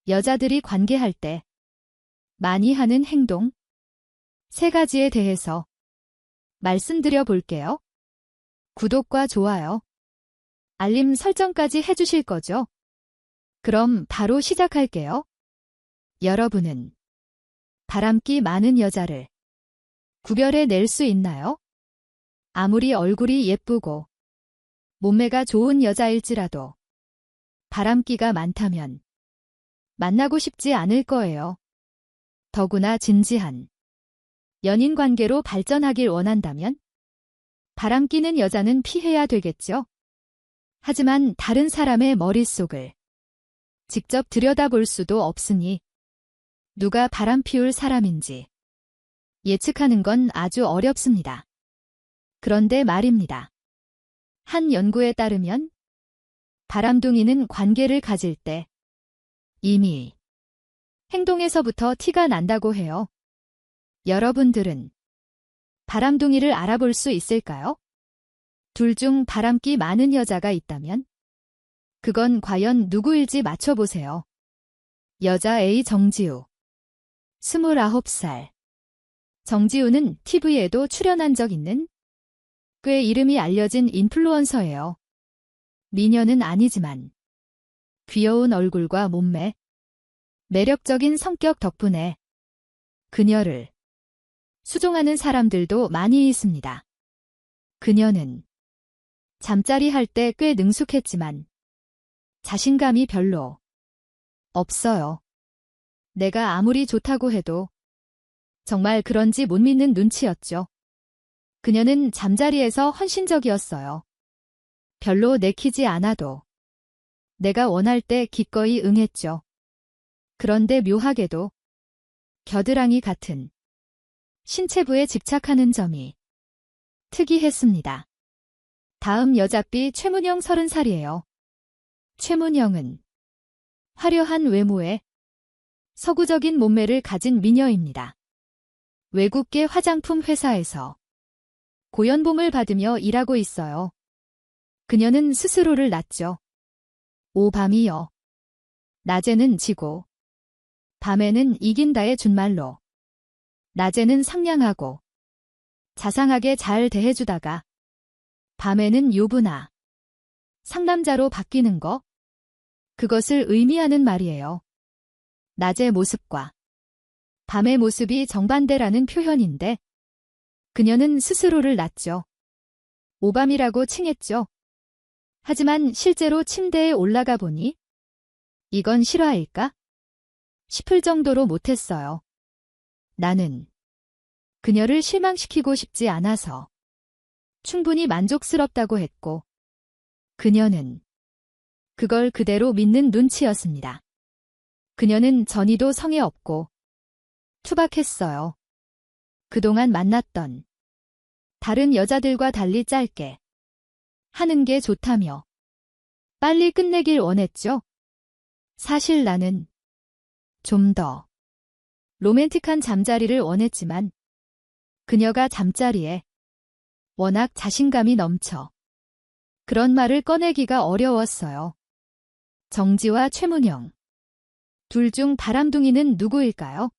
여자들이 관계할 때 많이 하는 행동 3가지에 대해서 말씀드려 볼게요. 구독과 좋아요, 알림 설정까지 해주실 거죠? 그럼 바로 시작할게요. 여러분은 바람기 많은 여자를 구별해 낼 수 있나요? 아무리 얼굴이 예쁘고 몸매가 좋은 여자일지라도 바람기가 많다면 만나고 싶지 않을 거예요. 더구나 진지한 연인 관계로 발전하길 원한다면 바람기는 여자는 피해야 되겠죠? 하지만 다른 사람의 머릿속을 직접 들여다볼 수도 없으니 누가 바람 피울 사람인지 예측하는 건 아주 어렵습니다. 그런데 말입니다. 한 연구에 따르면 바람둥이는 관계를 가질 때 이미 행동에서부터 티가 난다고 해요. 여러분들은 바람둥이를 알아볼 수 있을까요? 둘 중 바람기 많은 여자가 있다면 그건 과연 누구일지 맞춰보세요. 여자 A 정지우 29살. 정지우는 TV에도 출연한 적 있는 꽤 이름이 알려진 인플루언서예요. 미녀는 아니지만 귀여운 얼굴과 몸매, 매력적인 성격 덕분에 그녀를 수종하는 사람들도 많이 있습니다. 그녀는 잠자리 할 때 꽤 능숙했지만 자신감이 별로 없어요. 내가 아무리 좋다고 해도 정말 그런지 못 믿는 눈치였죠. 그녀는 잠자리에서 헌신적이었어요. 별로 내키지 않아도 내가 원할 때 기꺼이 응했죠. 그런데 묘하게도 겨드랑이 같은 신체부에 집착하는 점이 특이했습니다. 다음 여자 B 최문영 30살이에요. 최문영은 화려한 외모에 서구적인 몸매를 가진 미녀입니다. 외국계 화장품 회사에서 고연봉을 받으며 일하고 있어요. 그녀는 스스로를 낮죠. 오밤이여. 낮에는 지고 밤에는 이긴다의 준말로 낮에는 상냥하고 자상하게 잘 대해주다가 밤에는 유부나 상남자로 바뀌는 거, 그것을 의미하는 말이에요. 낮의 모습과 밤의 모습이 정반대라는 표현인데 그녀는 스스로를 낮죠. 오밤이라고 칭했죠. 하지만 실제로 침대에 올라가 보니 이건 실화일까 싶을 정도로 못했어요. 나는 그녀를 실망시키고 싶지 않아서 충분히 만족스럽다고 했고 그녀는 그걸 그대로 믿는 눈치였습니다. 그녀는 전이도 성에 없고 투박했어요. 그동안 만났던 다른 여자들과 달리 짧게 하는 게 좋다며 빨리 끝내길 원했죠. 사실 나는 좀 더 로맨틱한 잠자리를 원했지만 그녀가 잠자리에 워낙 자신감이 넘쳐 그런 말을 꺼내기가 어려웠어요. 정지와 최문영. 둘 중 바람둥이는 누구일까요?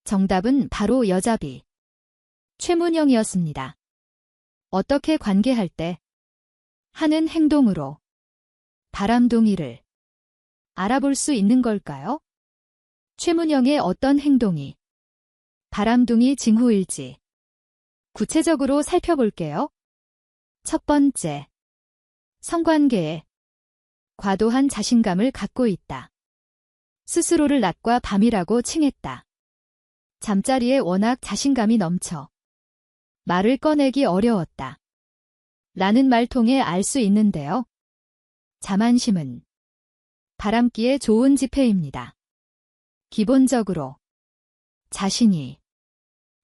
정답은 바로 여자 B 최문영이었습니다. 어떻게 관계할 때 하는 행동으로 바람둥이를 알아볼 수 있는 걸까요? 최문영의 어떤 행동이 바람둥이 징후일지 구체적으로 살펴볼게요. 첫 번째, 성관계에 과도한 자신감을 갖고 있다. 스스로를 낮과 밤이라고 칭했다. 잠자리에 워낙 자신감이 넘쳐 말을 꺼내기 어려웠다. 라는 말통에 알 수 있는데요. 자만심은 바람기에 좋은 지폐입니다. 기본적으로 자신이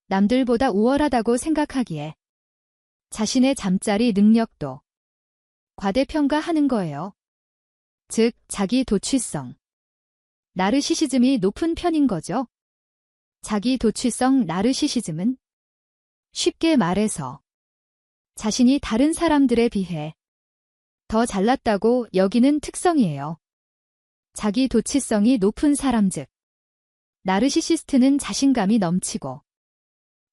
남들보다 우월하다고 생각하기에 자신의 잠자리 능력도 과대평가하는 거예요. 즉, 자기 도취성. 나르시시즘이 높은 편인 거죠. 자기 도취성 나르시시즘은 쉽게 말해서 자신이 다른 사람들에 비해 더 잘났다고 여기는 특성이에요. 자기 도취성이 높은 사람 즉 나르시시스트는 자신감이 넘치고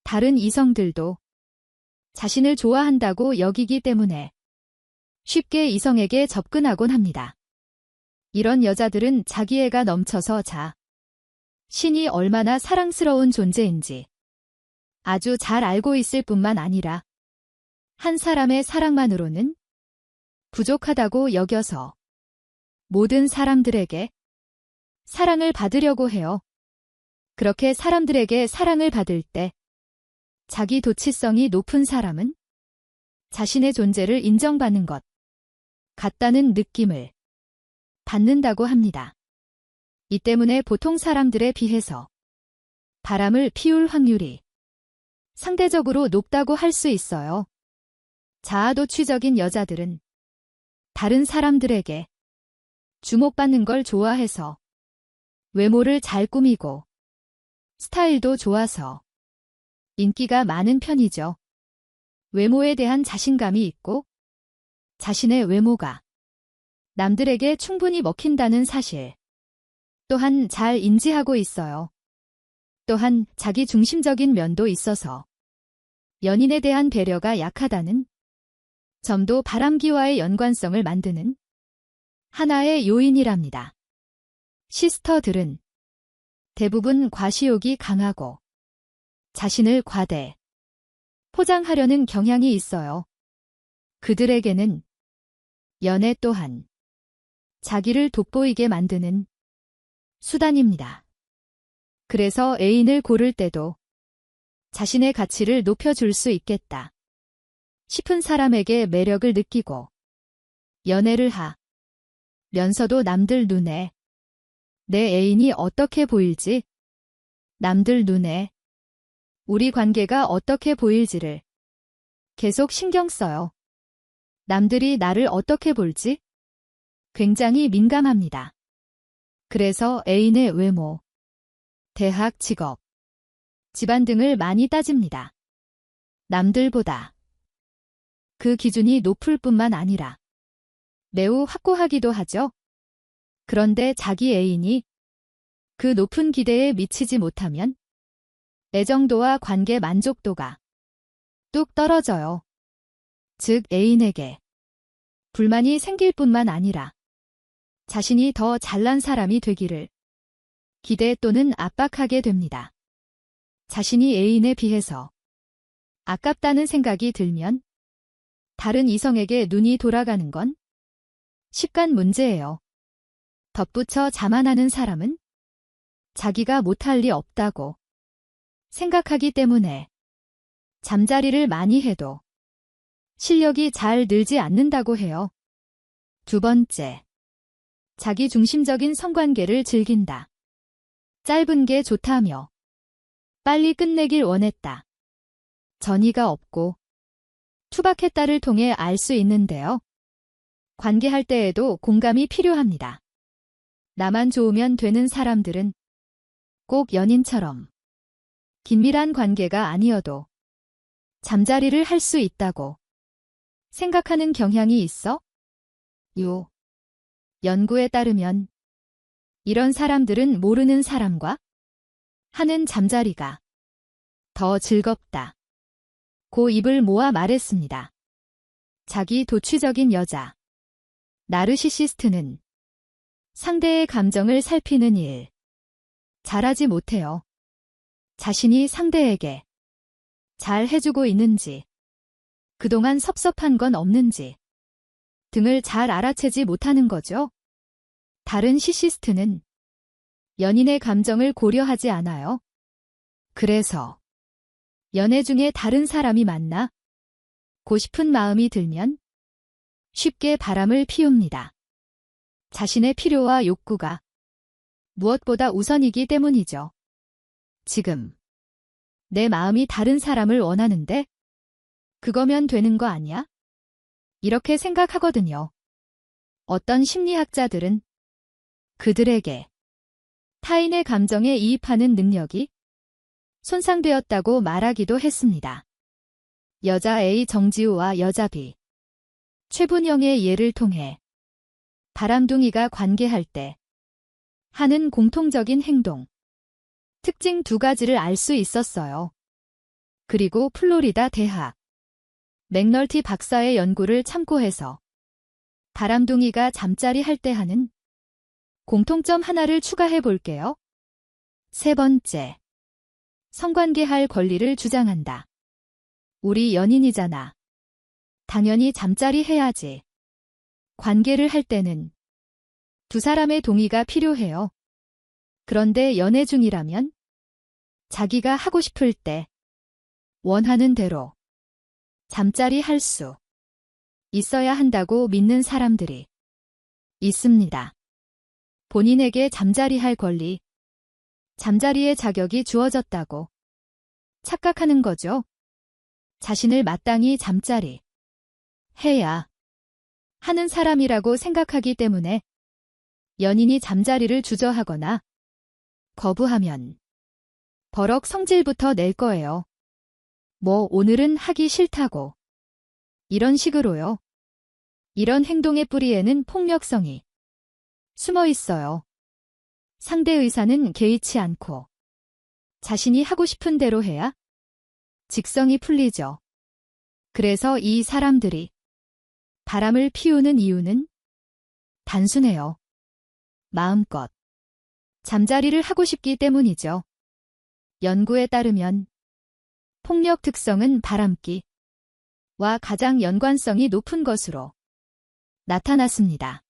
다른 이성들도 자신을 좋아한다고 여기기 때문에 쉽게 이성에게 접근하곤 합니다. 이런 여자들은 자기애가 넘쳐서 신이 얼마나 사랑스러운 존재인지 아주 잘 알고 있을 뿐만 아니라 한 사람의 사랑만으로는 부족하다고 여겨서 모든 사람들에게 사랑을 받으려고 해요. 그렇게 사람들에게 사랑을 받을 때 자기 도취성이 높은 사람은 자신의 존재를 인정받는 것 같다는 느낌을 받는다고 합니다. 이 때문에 보통 사람들에 비해서 바람을 피울 확률이 상대적으로 높다고 할 수 있어요. 자아도취적인 여자들은 다른 사람들에게 주목받는 걸 좋아해서 외모를 잘 꾸미고 스타일도 좋아서 인기가 많은 편이죠. 외모에 대한 자신감이 있고 자신의 외모가 남들에게 충분히 먹힌다는 사실 또한 잘 인지하고 있어요. 또한 자기 중심적인 면도 있어서 연인에 대한 배려가 약하다는 점도 바람기와의 연관성을 만드는 하나의 요인이랍니다. 시스터들은 대부분 과시욕이 강하고 자신을 과대 포장하려는 경향이 있어요. 그들에게는 연애 또한 자기를 돋보이게 만드는 수단입니다. 그래서 애인을 고를 때도 자신의 가치를 높여줄 수 있겠다 싶은 사람에게 매력을 느끼고 연애를 하면서도 남들 눈에 내 애인이 어떻게 보일지, 남들 눈에 우리 관계가 어떻게 보일지를 계속 신경 써요. 남들이 나를 어떻게 볼지 굉장히 민감합니다. 그래서 애인의 외모, 대학, 직업, 집안 등을 많이 따집니다. 남들보다 그 기준이 높을 뿐만 아니라 매우 확고하기도 하죠. 그런데 자기 애인이 그 높은 기대에 미치지 못하면 애정도와 관계 만족도가 뚝 떨어져요. 즉 애인에게 불만이 생길 뿐만 아니라 자신이 더 잘난 사람이 되기를 기대 또는 압박하게 됩니다. 자신이 애인에 비해서 아깝다는 생각이 들면 다른 이성에게 눈이 돌아가는 건 식간 문제예요. 덧붙여 자만하는 사람은 자기가 못할 리 없다고 생각하기 때문에 잠자리를 많이 해도 실력이 잘 늘지 않는다고 해요. 두 번째, 자기 중심적인 성관계를 즐긴다. 짧은 게 좋다며 빨리 끝내길 원했다. 전이가 없고 투박했다를 통해 알 수 있는데요. 관계할 때에도 공감이 필요합니다. 나만 좋으면 되는 사람들은 꼭 연인처럼 긴밀한 관계가 아니어도 잠자리를 할 수 있다고 생각하는 경향이 있어? 연구에 따르면 이런 사람들은 모르는 사람과 하는 잠자리가 더 즐겁다. 고 입을 모아 말했습니다. 자기 도취적인 여자, 나르시시스트는 상대의 감정을 살피는 일 잘하지 못해요. 자신이 상대에게 잘 해주고 있는지, 그동안 섭섭한 건 없는지 등을 잘 알아채지 못하는 거죠. 다른 시시스트는 연인의 감정을 고려하지 않아요. 그래서 연애 중에 다른 사람이 만나고 싶은 마음이 들면 쉽게 바람을 피웁니다. 자신의 필요와 욕구가 무엇보다 우선이기 때문이죠. 지금 내 마음이 다른 사람을 원하는데 그거면 되는 거 아니야? 이렇게 생각하거든요. 어떤 심리학자들은 그들에게 타인의 감정에 이입하는 능력이 손상되었다고 말하기도 했습니다. 여자 A 정지우와 여자 B 최분영의 예를 통해 바람둥이가 관계할 때 하는 공통적인 행동. 특징 두 가지를 알 수 있었어요. 그리고 플로리다 대학 맥널티 박사의 연구를 참고해서 바람둥이가 잠자리 할 때 하는 공통점 하나를 추가해 볼게요. 세 번째. 성관계할 권리를 주장한다. 우리 연인이잖아. 당연히 잠자리 해야지. 관계를 할 때는 두 사람의 동의가 필요해요. 그런데 연애 중이라면 자기가 하고 싶을 때 원하는 대로 잠자리 할 수 있어야 한다고 믿는 사람들이 있습니다. 본인에게 잠자리 할 권리, 잠자리의 자격이 주어졌다고 착각하는 거죠. 자신을 마땅히 잠자리 해야 하는 사람이라고 생각하기 때문에 연인이 잠자리를 주저하거나 거부하면 버럭 성질부터 낼 거예요. 뭐 오늘은 하기 싫다고. 이런 식으로요. 이런 행동의 뿌리에는 폭력성이 숨어 있어요. 상대 의사는 개의치 않고 자신이 하고 싶은 대로 해야 직성이 풀리죠. 그래서 이 사람들이 바람을 피우는 이유는 단순해요. 마음껏 잠자리를 하고 싶기 때문이죠. 연구에 따르면 폭력 특성은 바람기와 가장 연관성이 높은 것으로 나타났습니다.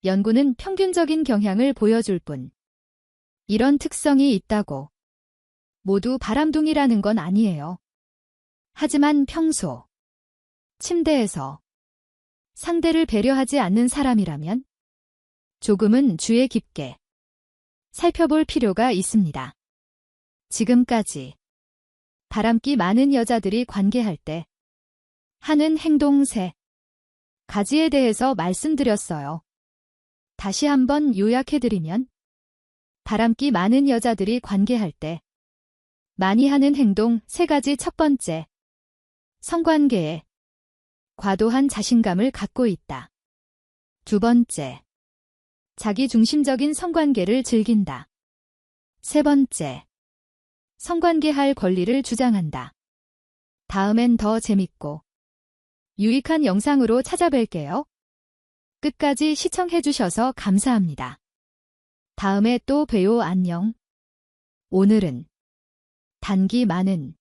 연구는 평균적인 경향을 보여줄 뿐 이런 특성이 있다고 모두 바람둥이라는 건 아니에요. 하지만 평소 침대에서 상대를 배려하지 않는 사람이라면 조금은 주의 깊게 살펴볼 필요가 있습니다. 지금까지 바람기 많은 여자들이 관계할 때 하는 행동 세 가지에 대해서 말씀드렸어요. 다시 한번 요약해드리면 바람기 많은 여자들이 관계할 때 많이 하는 행동 세 가지. 첫 번째, 성관계에 과도한 자신감을 갖고 있다. 두 번째, 자기중심적인 성관계를 즐긴다. 세 번째, 성관계할 권리를 주장한다. 다음엔 더 재밌고 유익한 영상으로 찾아뵐게요. 끝까지 시청해주셔서 감사합니다. 다음에 또 봬요. 안녕. 오늘은 단기 많은